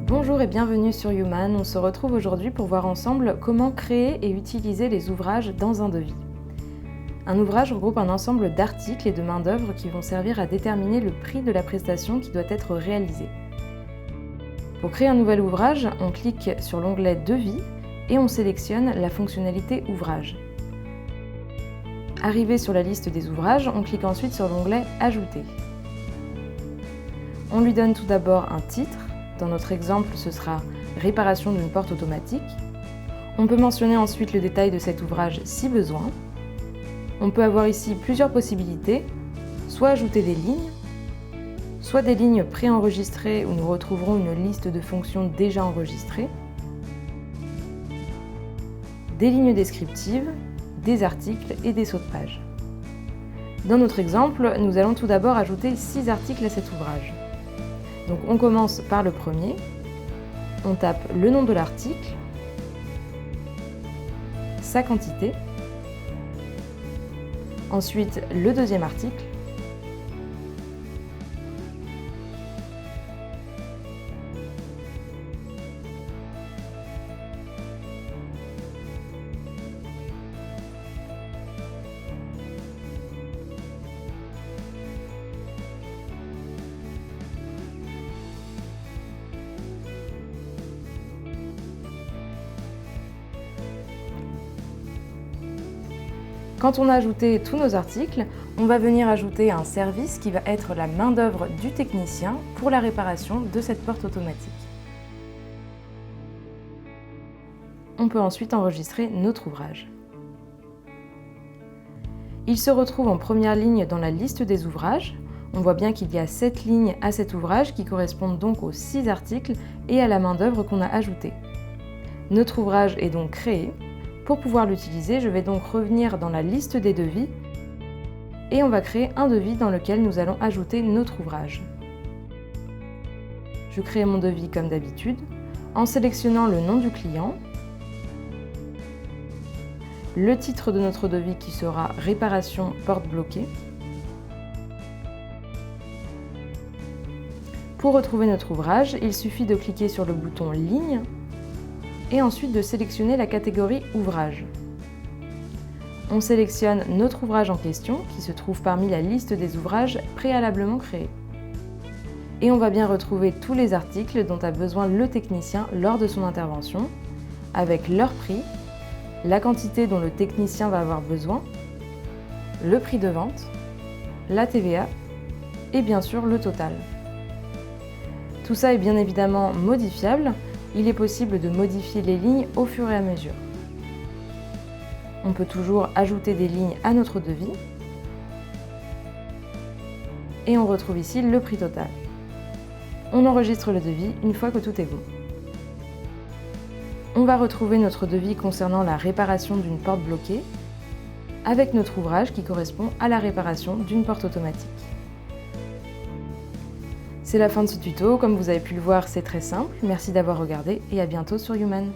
Bonjour et bienvenue sur Human. On se retrouve aujourd'hui pour voir ensemble comment créer et utiliser les ouvrages dans un devis. Un ouvrage regroupe un ensemble d'articles et de main-d'œuvre qui vont servir à déterminer le prix de la prestation qui doit être réalisée. Pour créer un nouvel ouvrage, on clique sur l'onglet Devis et on sélectionne la fonctionnalité Ouvrage. Arrivé sur la liste des ouvrages, on clique ensuite sur l'onglet Ajouter. On lui donne tout d'abord un titre. Dans notre exemple, ce sera « Réparation d'une porte automatique ». On peut mentionner ensuite le détail de cet ouvrage si besoin. On peut avoir ici plusieurs possibilités, soit ajouter des lignes, soit des lignes préenregistrées où nous retrouverons une liste de fonctions déjà enregistrées, des lignes descriptives, des articles et des sauts de page. Dans notre exemple, nous allons tout d'abord ajouter 6 articles à cet ouvrage. Donc on commence par le premier, on tape le nom de l'article, sa quantité, ensuite le deuxième article, Quand on a ajouté tous nos articles, on va venir ajouter un service qui va être la main-d'œuvre du technicien pour la réparation de cette porte automatique. On peut ensuite enregistrer notre ouvrage. Il se retrouve en première ligne dans la liste des ouvrages. On voit bien qu'il y a 7 lignes à cet ouvrage qui correspondent donc aux 6 articles et à la main-d'œuvre qu'on a ajoutée. Notre ouvrage est donc créé. Pour pouvoir l'utiliser, je vais donc revenir dans la liste des devis et on va créer un devis dans lequel nous allons ajouter notre ouvrage. Je crée mon devis comme d'habitude en sélectionnant le nom du client, le titre de notre devis qui sera « Réparation porte bloquée ». Pour retrouver notre ouvrage, il suffit de cliquer sur le bouton « Ligne » et ensuite de sélectionner la catégorie « Ouvrage ». On sélectionne notre ouvrage en question, qui se trouve parmi la liste des ouvrages préalablement créés. Et on va bien retrouver tous les articles dont a besoin le technicien lors de son intervention, avec leur prix, la quantité dont le technicien va avoir besoin, le prix de vente, la TVA et bien sûr le total. Tout ça est bien évidemment modifiable. Il est possible de modifier les lignes au fur et à mesure. On peut toujours ajouter des lignes à notre devis. Et on retrouve ici le prix total. On enregistre le devis une fois que tout est bon. On va retrouver notre devis concernant la réparation d'une porte bloquée avec notre ouvrage qui correspond à la réparation d'une porte automatique. C'est la fin de ce tuto. Comme vous avez pu le voir, c'est très simple. Merci d'avoir regardé et à bientôt sur Human.